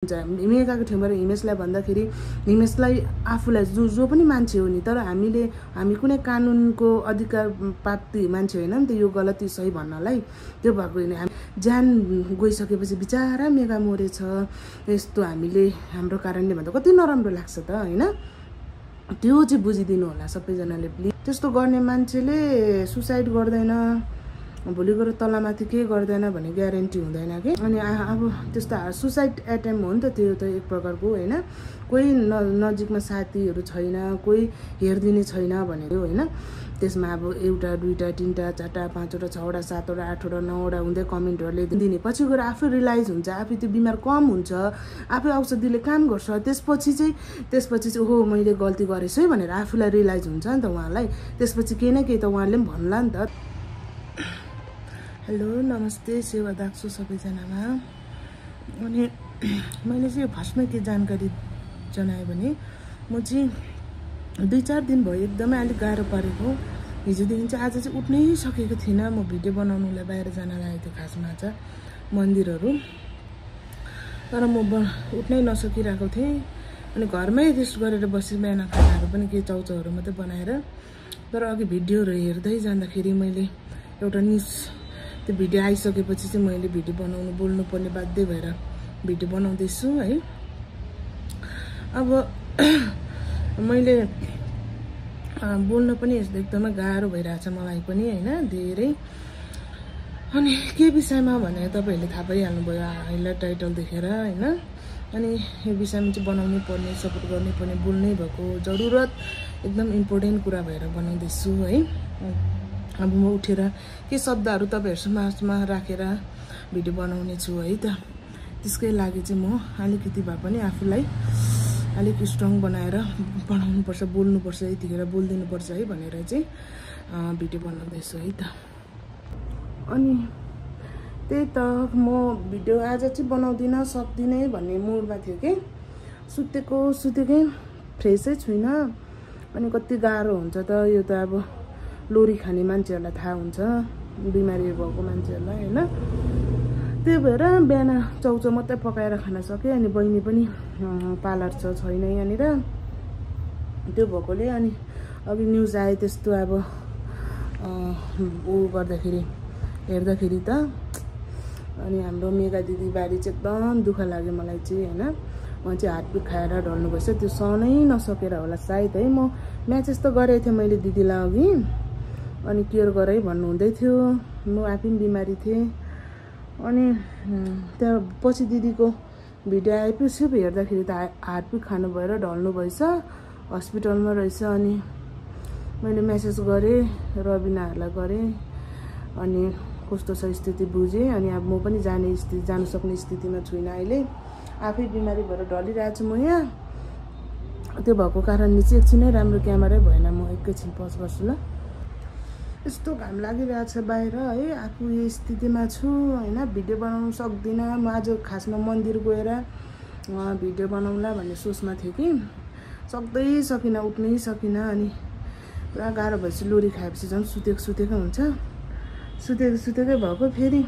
हिमेकाको ठाउँबाट हिमेशलाई भन्दाखेरि हिमेशलाई आफूलाई जो पनि मान्छे हो नि, तर हामी कुनै कानुनको अधिकार प्राप्ति मान्छे होइन नि त यो गलत सही भन्नलाई। त्यो भएको होइन, ज्यान गइसकेपछि बिचारा मेगा मरेछ यस्तो हामीले हाम्रो कारणले भन्दा कति नराम्रो लाग्छ त होइन। त्यो चाहिँ बुझिदिनु होला सबैजनाले प्लिज। त्यस्तो गर्ने मान्छेले सुसाइड गर्दैन, भोलि गएर तलमाथि के गर्दैन भन्ने ग्यारेन्टी हुँदैन कि। अनि अब त्यस्तो सुसाइड एटेम्प हो नि त त्यो त एक प्रकारको होइन। कोही नजिकमा साथीहरू छैन, कोही हेरिदिने छैन भनेको होइन। त्यसमा अब एउटा दुईटा तीनटा चारवटा पाँचवटा छवटा सातवटा आठवटा नौवटा हुँदै कमेन्टहरूले दिने, पछि गएर आफै रियलाइज हुन्छ, आफै त्यो बिमार कम हुन्छ, आफै औषधिले काम गर्छ। त्यसपछि चाहिँ ओहो मैले गल्ती गरेछु है भनेर आफूलाई रियलाइज हुन्छ नि त उहाँलाई। त्यसपछि केही न केही त उहाँले पनि भन्ला नि त। हेलो नमस्ते, सेवा दाक्छु सबैजनामा। अनि मैले चाहिँ फर्स्टमै के जानकारी जनाएँ भने म चाहिँ 2-4 दिन भयो एकदमै अलिक गाह्रो परेको। हिजोदेखि चाहिँ आज चाहिँ उठ्नै सकेको थिइनँ। म भिडियो बनाउनुलाई बाहिर जान लागेको थियो खासमा चाहिँ मन्दिरहरू, तर म उठ्नै नसकिरहेको थिएँ। अनि घरमै रेस्ट गरेर बसेँ, बिहान खानाहरू पनि केही चाउचाउहरू मात्रै बनाएर। तर अघि भिडियोहरू हेर्दै जाँदाखेरि मैले एउटा न्युज, त्यो भिडियो आइसकेपछि चाहिँ मैले भिडियो बोल्नु पर्ने बाध्य भएर भिडियो बनाउँदैछु है। अब मैले बोल्न पनि एकदमै गाह्रो भइरहेछ मलाई पनि होइन धेरै। अनि के विषयमा भने तपाईँहरूले थाहा पाइहाल्नुभयो हाइलाइट टाइटल देखेर होइन। अनि यो विषयमा चाहिँ बनाउनै पर्ने, सपोर्ट गर्नै पर्ने, बोल्नै भएको जरुरत एकदम इम्पोर्टेन्ट कुरा भएर बनाउँदैछु है। अब म उठेर के शब्दहरू तपाईँहरू समाजमा राखेर भिडियो बनाउने छु है त। त्यसकै लागि चाहिँ म अलिकति भए पनि आफूलाई अलिक स्ट्रङ बनाएर बनाउनुपर्छ, बोल्नुपर्छ, यतिखेर बोलिदिनुपर्छ है भनेर चाहिँ भिडियो बनाउँदैछु है त। अनि त्यही त म भिडियो आज चाहिँ बनाउँदिनँ सक्दिनँ भन्ने मुडमा थियो कि। सुतेकै फ्रेसै छुइनँ। अनि कति गाह्रो हुन्छ त यो त। अब लोरी खाने मान्छेहरूलाई थाहा हुन्छ, बिमारी भएको मान्छेहरूलाई होइन। त्यही भएर बिहान चाउचाउ मात्रै पकाएर खान सकेँ। अनि बहिनी पनि पार्लर छैन यहाँनिर, त्यो भएकोले अनि अघि न्युज आयो त्यस्तो अब हेर्दाखेरि त। अनि हाम्रो मेगा दिदी बारी चाहिँ एकदम दुःख लाग्यो मलाई चाहिँ होइन। उहाँ चाहिँ हातपिट खाएर ढल्नु भएछ, त्यो सहनै नसकेर होला सायद है। म म्यासेज त गरेको थिएँ मैले दिदीलाई अघि, अनि केयर गर है भन्नुहुँदै थियो। म आफै पनि बिमारी थिएँ। अनि त्यहाँ पछि दिदीको भिडियो आएपछि हेर्दाखेरि त हातपिट खानु भएर ढल्नु भएछ, हस्पिटलमा रहेछ। अनि मैले मेसेज गरेँ, रबिनाहरूलाई गरेँ, अनि कस्तो छ स्थिति बुझेँ। अनि अब म पनि जानु सक्ने स्थितिमा छुइनँ अहिले, आफै बिमारी भएर ढलिरहेको छु म यहाँ। त्यो भएको कारणले चाहिँ एकछिनै राम्रो क्यामेरै भएन। म एकैछिन पज गर्छु ल। यस्तो घाम लागिरहेछ बाहिर है, आफू यो स्थितिमा छु होइन। भिडियो बनाउनु सक्दिनँ। म आज खासमा मन्दिर गएर भिडियो बनाउँला भन्ने सोचमा थियो कि सक्दै सकिनँ, उठ्नै सकिनँ। अनि पुरा गाह्रो भएपछि लोरी खाएपछि झन् सुतेकै हुन्छ। सुतेकै भएको। फेरि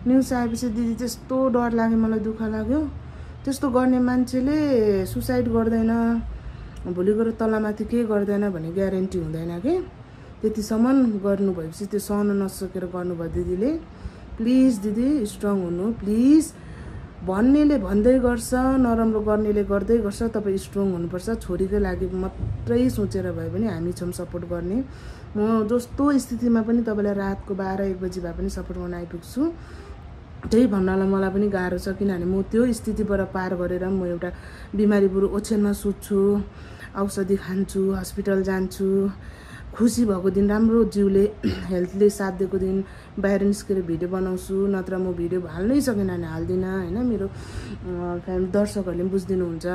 न्युज आएपछि दिदी त्यस्तो डर लाग्यो, मलाई दुःख लाग्यो। त्यस्तो गर्ने मान्छेले सुसाइड गर्दैन, भोलि गएर तलमाथि के गर्दैन भन्ने ग्यारेन्टी हुँदैन कि। त्यतिसम्म गर्नु भएपछि त्यो सहन नसकेर गर्नुभयो दिदीले। प्लिज दिदी स्ट्रङ हुनु प्लिज। भन्नेले भन्दै गर्छ, नराम्रो गर्नेले गर्दै गर्छ, तपाईँ स्ट्रङ हुनुपर्छ। छोरीकै लागि मात्रै सोचेर भए पनि हामी छौँ सपोर्ट गर्ने। म जस्तो स्थितिमा पनि तपाईँलाई रातको 12-1 बजी भए पनि सपोर्ट गर्न आइपुग्छु। त्यही भन्नलाई मलाई पनि गाह्रो छ, किनभने म त्यो स्थितिबाट पार गरेर म एउटा बिमारी बुढो ओछ्यानमा सुत्छु, औषधि खान्छु, हस्पिटल जान्छु। खुसी भएको दिन, राम्रो जिउले हेल्थले साथ दिएको दिन बाहिर निस्केर भिडियो बनाउँछु। नत्र म भिडियो हाल्नै सकेन भने हाल्दिनँ होइन। मेरो दर्शकहरूले पनि बुझिदिनुहुन्छ।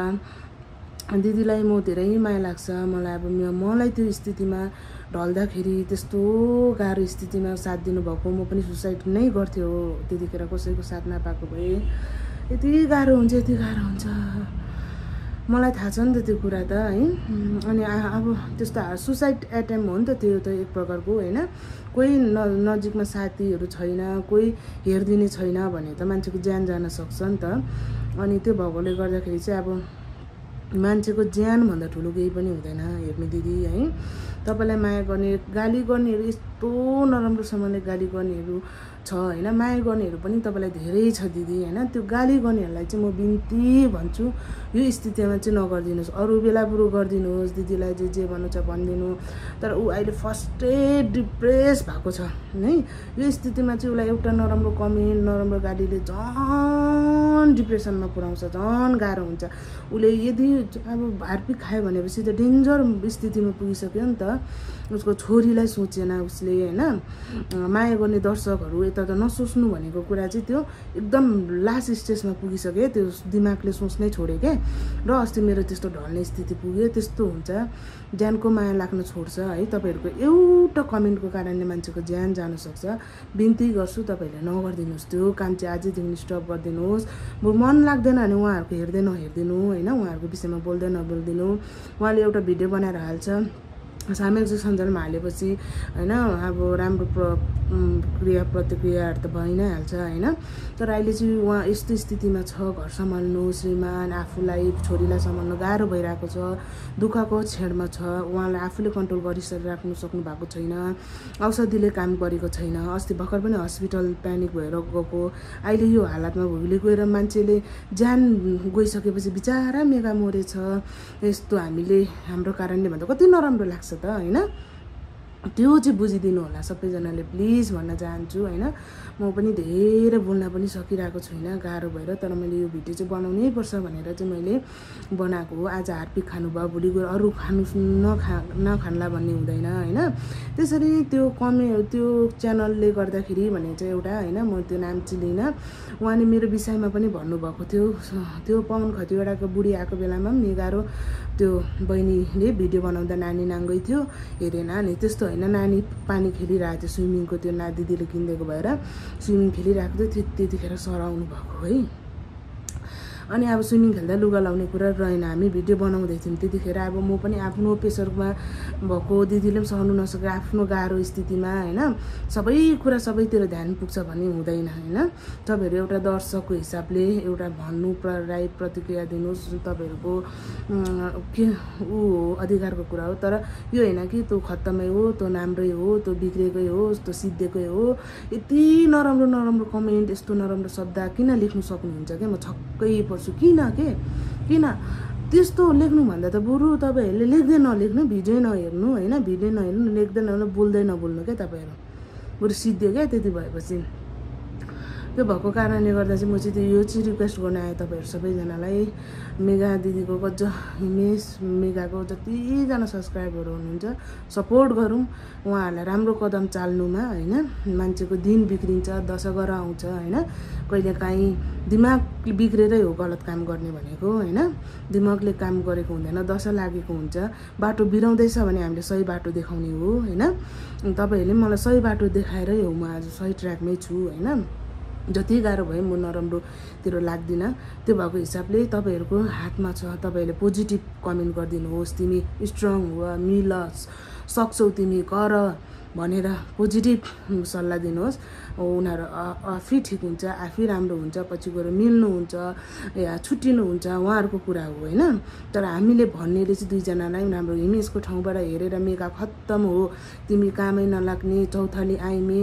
दिदीलाई म धेरै माया लाग्छ मलाई। अब मलाई त्यो स्थितिमा ढल्दाखेरि, त्यस्तो गाह्रो स्थितिमा साथ दिनुभएको, म पनि सुसाइड नै गर्थ्यो त्यतिखेर कसैको साथ नपाएको भए। यति गाह्रो हुन्छ, यति गाह्रो हुन्छ, मलाई थाहा छ नि त त्यो कुरा त है। अनि अब त्यस्तो सुसाइड एटेम्प हो नि त त्यो त एक प्रकारको होइन। कोही नजिकमा साथीहरू छैन, कोही हेरिदिने छैन भने त मान्छेको ज्यान जान सक्छ नि त। अनि त्यो भएकोले गर्दाखेरि चाहिँ अब मान्छेको ज्यानभन्दा ठुलो केही पनि हुँदैन हेर्नु दिदी है। तपाईँलाई माया गर्ने गाली गर्नेहरू यस्तो नराम्रोसँगले गाली गर्नेहरू छ होइन, माया गर्नेहरू पनि तपाईँलाई धेरै छ दिदी होइन। त्यो गाली गर्नेहरूलाई चाहिँ म बिन्ती भन्छु यो स्थितिमा चाहिँ नगरिदिनुहोस्, अरू बेला बरु गरिदिनुहोस्, दिदीलाई जे भन्नु छ भनिदिनु। तर ऊ अहिले फर्स्टेड डिप्रेस भएको छ है। यो स्थितिमा चाहिँ उसलाई एउटा नराम्रो कमेन्ट नराम्रो गालीले झन् डिप्रेसनमा पुऱ्याउँछ, झन् गाह्रो हुन्छ। उसले यदि अब हारपिक खायो भनेपछि त डेन्जर स्थितिमा पुगिसक्यो नि त। उसको छोरीलाई सोचेन उसले होइन। माया गर्ने दर्शकहरू यता त नसोच्नु भनेको कुरा चाहिँ त्यो एकदम लास्ट स्टेजमा पुगिसक्यो, त्यो दिमागले सोच्नै छोड्यो क्या। र अस्ति मेरो त्यस्तो ढल्ने स्थिति पुग्यो। त्यस्तो हुन्छ, ज्यानको माया लाग्न छोड्छ है। तपाईँहरूको एउटा कमेन्टको कारणले मान्छेको ज्यान जान सक्छ। बिन्ती गर्छु तपाईँहरूले नगरिदिनुहोस्, त्यो काम चाहिँ आजैदेखि स्टप गरिदिनुहोस्। मन लाग्दैन भने उहाँहरूको हेर्दै नहेरिदिनु होइन, उहाँहरूको विषयमा बोल्दै नबोलिदिनु। उहाँले एउटा भिडियो बनाएर हाल्छ, सामाजिक सञ्जालमा हालेपछि होइन अब राम्रो क्रिया प्रतिक्रियाहरू त भइ नै हाल्छ होइन। तर अहिले चाहिँ उहाँ यस्तो स्थितिमा छ, घर सम्हाल्नु, श्रीमान आफूलाई छोरीलाई सम्हाल्नु गाह्रो भइरहेको छ, दुःखको छेडमा छ। उहाँलाई आफूले कन्ट्रोल गरिराख्नु सक्नु भएको छैन, औषधिले काम गरेको छैन। अस्ति भर्खर पनि हस्पिटल प्यानिक भएर गएको, अहिले यो हालतमा भोलि गएर मान्छेले ज्यान गइसकेपछि बिचारा मेगा मरेछ। यस्तो हामीले हाम्रो कारणले भन्दा कति नराम्रो लाग्छ त होइन। त्यो चाहिँ बुझिदिनु होला सबैजनाले प्लिज भन्न चाहन्छु होइन। म पनि धेरै बोल्न पनि सकिरहेको छुइनँ, गाह्रो भएर। तर मैले यो भिडियो चाहिँ बनाउनै पर्छ भनेर चाहिँ मैले बनाएको हो। आज हारपिक खानुभयो, भोलि गएर अरू नखान्ला भन्ने हुँदैन होइन। त्यसरी त्यो च्यानलले गर्दाखेरि भने चाहिँ एउटा होइन, म त्यो नाम चाहिँ लिनँ। उहाँले मेरो विषयमा पनि भन्नुभएको थियो, त्यो पवन खतिवडाको बुढी आएको बेलामा पनि गाह्रो त्यो बहिनीले भिडियो बनाउँदा नानी नाङ्गै थियो हेरेन नि। त्यस्तो होइन, नानी पानी खेलिरहेको थियो स्विमिङको, त्यो दिदीले किनिदिएको भएर स्विमिङ खेलिरहेको थियो, त्यतिखेर सराउनु भएको है। अनि अब स्विमिङ खेल्दा लुगा लाउने कुरा रहेन, हामी भिडियो बनाउँदै थियौँ त्यतिखेर। अब म पनि आफ्नो प्रेसरमा भएको, दिदीले पनि सहनु नसकेर आफ्नो गाह्रो स्थितिमा होइन। सबै कुरा सबैतिर ध्यान पुग्छ भन्ने हुँदैन होइन। तपाईँहरू एउटा दर्शकको हिसाबले एउटा भन्नु राय प्रतिक्रिया दिनुहोस्, तपाईँहरूको के ऊ हो अधिकारको कुरा हो। तर यो होइन कि त्यो खत्तमै हो, त्यो राम्रै हो, त्यो बिग्रेकै हो, त्यो सिद्धेकै हो। यति नराम्रो कमेन्ट, यस्तो नराम्रो शब्द किन लेख्नु सक्नुहुन्छ क्या? म छक्कै किन त्यस्तो लेख्नुभन्दा त बरु तपाईँहरूले लेख्दै नलेख्नु, भिडियो नहेर्नु होइन। भिडियो नहेर्नु, लेख्दै नहेर्नु, बोल्दै नबोल्नु क्या तपाईँहरू, बरु सिद्धि क्या। त्यति भएपछि त्यो भएको कारणले गर्दा चाहिँ म चाहिँ यो चाहिँ रिक्वेस्ट गर्न आएँ तपाईँहरू सबैजनालाई। मेगा दिदीको गज हिमेश मेगाको जतिजना सब्सक्राइबरहरू हुनुहुन्छ सपोर्ट गरौँ उहाँहरूलाई राम्रो कदम चाल्नुमा होइन। मान्छेको दिन बिग्रिन्छ, दशहरा आउँछ होइन। कहिलेकाहीँ दिमाग बिग्रेरै हो गलत काम गर्ने भनेको होइन। दिमागले काम गरेको हुँदैन, दशा लागेको हुन्छ। बाटो बिराउँदैछ भने हामीले सही बाटो देखाउने हो होइन। तपाईँहरूले मलाई सही बाटो देखाएरै हो म आज सही ट्र्याकमै छु होइन। जति गाह्रो भयो म नराम्रोतिर लाग्दिनँ। त्यो भएको हिसाबले तपाईँहरूको हातमा छ, तपाईँहरूले पोजिटिभ कमेन्ट गरिदिनुहोस्। तिमी स्ट्रङ हो, मिल, सक्छौ, तिमी गर भनेर पोजिटिभ सल्लाह दिनुहोस्। उनीहरू आफै ठिक हुन्छ, आफै राम्रो हुन्छ, पछि गएर मिल्नुहुन्छ या छुट्टिनुहुन्छ उहाँहरूको कुरा हो होइन। तर हामीले भन्नेले चाहिँ दुईजनालाई राम्रो, हिमेशको ठाउँबाट हेरेर मेगा खत्तम हो, तिमी कामै नलाग्ने, चौथाली आइमे,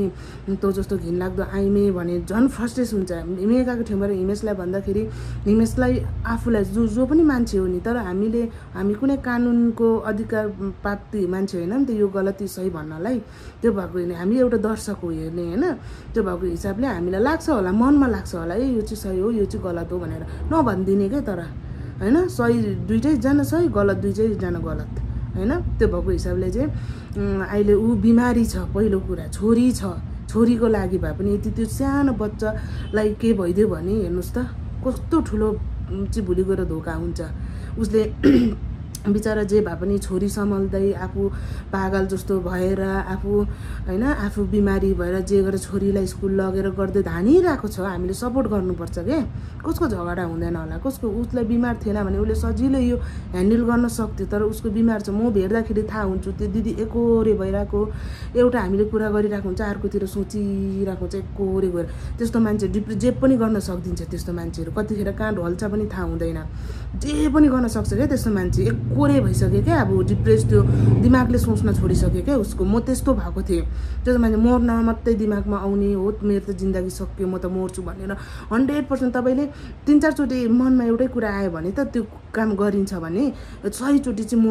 तँ जस्तो घिनलाग्दो आइमे भने झन् फ्रस्ट्रेस हुन्छ। मेगाको ठाउँबाट हिमेशलाई भन्दाखेरि हिमेशलाई आफूलाई जो पनि मान्छे हो नि, तर हामी कुनै कानुनको अधिकार प्राप्ति मान्छे होइन नि त यो गलती सही भन्नलाई। त्यो भएको हामी एउटा दर्शक हो हेर्ने होइन। त्यो भएको हिसाबले हामीलाई लाग्छ होला, मनमा लाग्छ होला यो चाहिँ सही हो, यो चाहिँ गलत हो भनेर नभनिदिने क्या। तर होइन, सही दुइटैजना सही, गलत दुइटैजना गलत होइन। त्यो भएको हिसाबले चाहिँ अहिले ऊ बिमारी छ, पहिलो कुरा छोरी छ, छोरीको लागि भए पनि यति त्यो सानो बच्चालाई के भइदियो भने हेर्नुहोस् त कस्तो ठुलो चाहिँ भोलि गएर धोका हुन्छ। उसले बिचारा जे भए पनि छोरी सम्हाल्दै आफू पागल जस्तो भएर आफू हैन आफू बिमारी भएर जे गरेर छोरीलाई स्कुल लगेर गर्दै धानिरहेको छ हामीले सपोर्ट गर्नुपर्छ के कसको झगडा हुँदैन होला कसको उसलाई बिमार थिएन भने उसले सजिलै यो ह्यान्डल गर्न सक्थ्यो तर उसको बिमार छ म भेट्दाखेरि थाहा हुन्छु त्यो दिदी एकोरे भइरहेको एउटा हामीले कुरा गरिरहेको हुन्छ अर्कोतिर सोचिरहेको हुन्छ एकोरे गएर त्यस्तो मान्छे जे पनि गर्न सक्दिन्छ त्यस्तो मान्छेहरू कतिखेर कहाँ ढल्छ पनि थाहा हुँदैन जे पनि गर्न सक्छ क्या त्यस्तो मान्छे एकोरे भइसक्यो क्या अब डिप्रेस त्यो दिमागले सोच्न छोडिसक्यो क्या उसको म त्यस्तो भएको थिएँ त्यस्तो मान्छे मर्न मात्रै दिमागमा आउने हो मेरो त जिन्दगी सक्यो म त मर्छु भनेर 100% तपाईँले 3-4 चोटि मनमा एउटै कुरा आयो भने त त्यो काम गरिन्छ भने 100 चोटि चाहिँ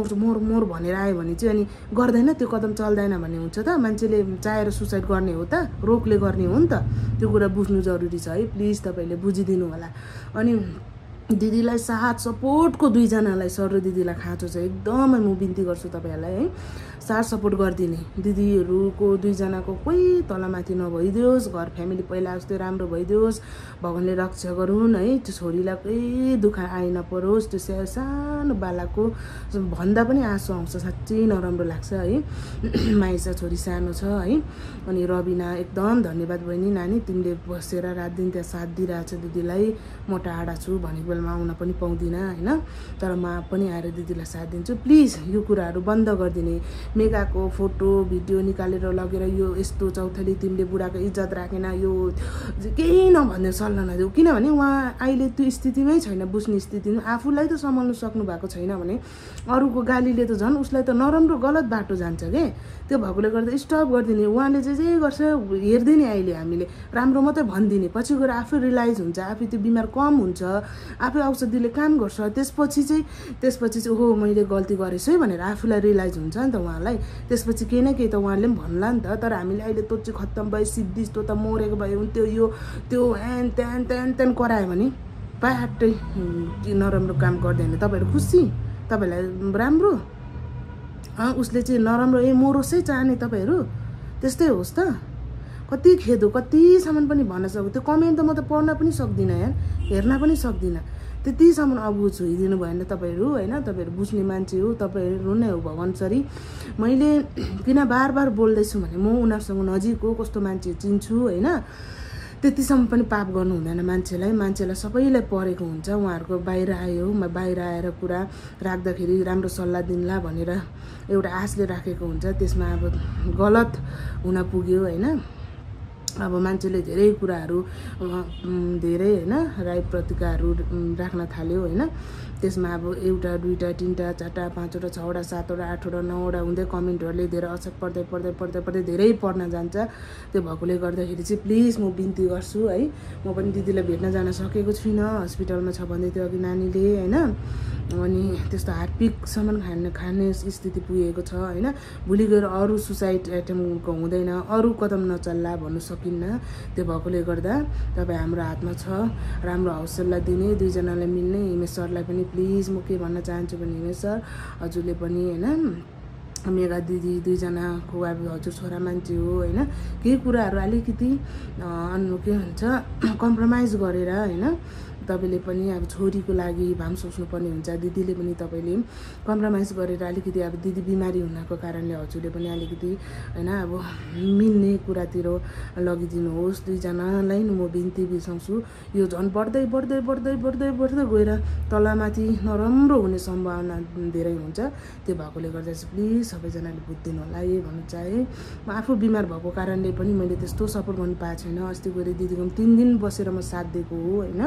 मोर भनेर आयो भने चाहिँ अनि गर्दैन त्यो कदम चल्दैन भन्ने हुन्छ त मान्छेले चाहेर सुसाइड गर्ने हो त रोगले गर्ने हो नि त त्यो कुरा बुझ्नु जरुरी छ है प्लिज तपाईँले बुझिदिनु होला अनि दिदीलाई साथ सपोर्टको दुईजनालाई सर र दिदीलाई खाँचो छ एकदमै म बिन्ती गर्छु तपाईँहरूलाई है साथ सपोर्ट गरिदिने दिदीहरूको दुईजनाको कोही तलमाथि नभइदियोस् घर फ्यामिली पहिला जस्तै राम्रो भइदियोस् भगवानले रक्षा गरून् है त्यो छोरीलाई केही दुःख आइ नपरोस् त्यो सानो बालाको भन्दा पनि आँसु आउँछ साँच्चै नराम्रो लाग्छ है माइसा छोरी सानो छ है अनि रबिना एकदम धन्यवाद बहिनी नानी तिमीले बसेर रात दिन त्यहाँ साथ दिइरहेछ दिदीलाई म टाढा छु भनेको बेलामा आउन पनि पाउँदिनँ होइन तर म पनि आएर दिदीलाई साथ दिन्छु प्लिज यो कुराहरू बन्द गरिदिने मेगाको फोटो भिडियो निकालेर लगेर यो यस्तो चौथली तिमीले बुढाको इज्जत राखेन यो केही नभन्ने सल्लाह नदेऊ किनभने उहाँ अहिले त्यो स्थितिमै छैन बुझ्ने स्थितिमा आफूलाई त सम्हाल्नु सक्नु भएको छैन भने अरूको गालीले त झन् उसलाई त नराम्रो गलत बाटो जान्छ के त्यो भएकोले गर्दा स्टप गरिदिने उहाँले जे गर्छ हेर्दिने अहिले हामीले राम्रो मात्रै भनिदिने पछि गएर आफै रियलाइज हुन्छ आफै त्यो बिमार कम हुन्छ आफै औषधिले काम गर्छ त्यसपछि चाहिँ ओहो मैले गल्ती गरेछु है भनेर आफूलाई रियलाइज हुन्छ नि त उहाँलाई त्यसपछि केही न केही त उहाँले पनि भन्ला नि त तर हामीले अहिले त्यो चाहिँ खत्तम भयो सिद्धिस त्यो त मरेको भयो त्यो ह्यान त्यान करायो भने बाटै नराम्रो काम गर्दैन तपाईँहरू खुसी तपाईँहरूलाई राम्रो उसले चाहिँ नराम्रो मरोसै चाहने तपाईँहरू त्यस्तै होस् त कति खेदो कतिसम्म पनि भन्न सक्छु त्यो कमेन्ट त म त पढ्न पनि सक्दिनँ यार हेर्न पनि सक्दिनँ त्यतिसम्म अबुझ हुइदिनु भएन तपाईँहरू होइन तपाईँहरू बुझ्ने मान्छे हो तपाईँहरू नै हो भगवान्सरी मैले किन बार बोल्दैछु भने म उनीहरूसँग नजिक हो कस्तो मान्छे चिन्छु होइन त्यतिसम्म पनि पाप गर्नु हुँदैन मान्छेलाई सबैलाई परेको हुन्छ उहाँहरूको बाहिर आएर कुरा राख्दाखेरि राम्रो सल्लाह दिन्ला भनेर एउटा आशले राखेको हुन्छ त्यसमा अब गलत हुन पुग्यो होइन अब मान्छेले धेरै कुराहरू धेरै होइन राई प्रतिकाहरू राख्न थाल्यो होइन त्यसमा अब एउटा दुईटा तीनटा चारटा पाँचवटा छवटा सातवटा आठवटा नौवटा हुँदै कमेन्टहरूले धेरै असर पर्दै धेरै पढ्न जान्छ त्यो भएकोले गर्दाखेरि चाहिँ प्लिज म बिन्ती गर्छु है म पनि दिदीलाई भेट्न जान सकेको छुइनँ हस्पिटलमा छ भन्दै थियो अघि नानीले होइन अनि त्यस्तो हार्टपिकसम्म खाने स्थिति पुगेको छ होइन भोलि गएर अरू सुसाइड एटेम्पको हुँदैन अरू कदम नचल्ला भन्नु सकिन्न त्यो भएकोले गर्दा तपाईँ हाम्रो हातमा छ राम्रो हौसला दिने दुईजनालाई मिल्ने हिमेश सरलाई पनि प्लिज म के भन्न चाहन्छु भने हिमेश सर हजुरले पनि होइन मेगा दिदी दुईजनाको अब हजुर छोरा मान्छे हो होइन केही कुराहरू अलिकति के भन्छ कम्प्रोमाइज गरेर होइन तपाईँले पनि अब छोरीको लागि भाम सोच्नुपर्ने हुन्छ दिदीले पनि तपाईँले कम्प्रोमाइज गरेर अलिकति अब दिदी बिमारी हुनको कारणले हजुरले पनि अलिकति होइन अब मिल्ने कुरातिर लगिदिनुहोस् दुईजनालाई म बिन्ती बिर्साउँछु यो झन् बढ्दै गएर तलमाथि नराम्रो हुने सम्भावना धेरै हुन्छ त्यो भएकोले गर्दा चाहिँ प्लिज सबैजनाले बुझिदिनु होला यही भन्नु चाहे म आफू बिमार भएको कारणले पनि मैले त्यस्तो सपोर्ट गर्नु पाएको छैन अस्ति गएर दिदीको 3 दिन बसेर म साथ दिएको हो होइन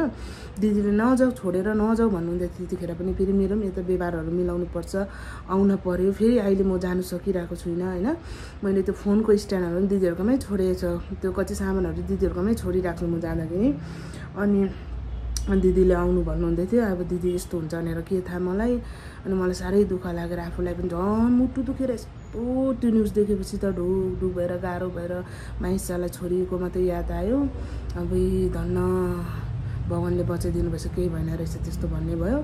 दिदीले नजाऊ छोडेर नजाऊ भन्नुहुँदै त्यतिखेर पनि फेरि मेरो पनि यता व्यवहारहरू मिलाउनु पर्छ आउन पर्यो फेरि अहिले म जानु सकिरहेको छुइनँ होइन मैले त्यो फोनको स्ट्यान्डहरू पनि दिदीहरूकोमै छोडेको छ त्यो कति सामानहरू दिदीहरूकोमै छोडिराख्छु म जाँदाखेरि अनि दिदीले आउनु भन्नुहुँदै थियो अब दिदी यस्तो हुन्छ भनेर के थाहा मलाई अनि मलाई साह्रै दुःख लागेर आफूलाई पनि झन् मुटु दुखेर यस्तो त्यो न्युज देखेपछि त ढुक भएर गाह्रो भएर माइसालाई छोरीको मात्रै याद आयो अब धन्न भगवानले बचाइदिनु भएछ केही भएन रहेछ त्यस्तो भन्ने भयो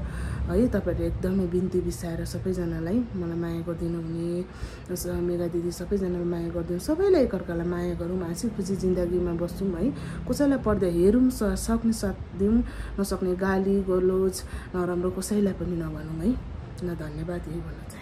है तपाईँहरू एकदमै बिन्ती बिसाएर सबैजनालाई मलाई माया गरिदिनु हुने मेगा दिदी सबैजनालाई माया गरिदिनु सबैलाई एकअर्कालाई माया गरौँ हाँसी खुसी जिन्दगीमा बस्छौँ है कसैलाई पर्दा हेरौँ सक्ने साथ दिउँ नसक्ने गाली गलोज नराम्रो कसैलाई पनि नभनौँ है न धन्यवाद यही भन्न चाहन्छु।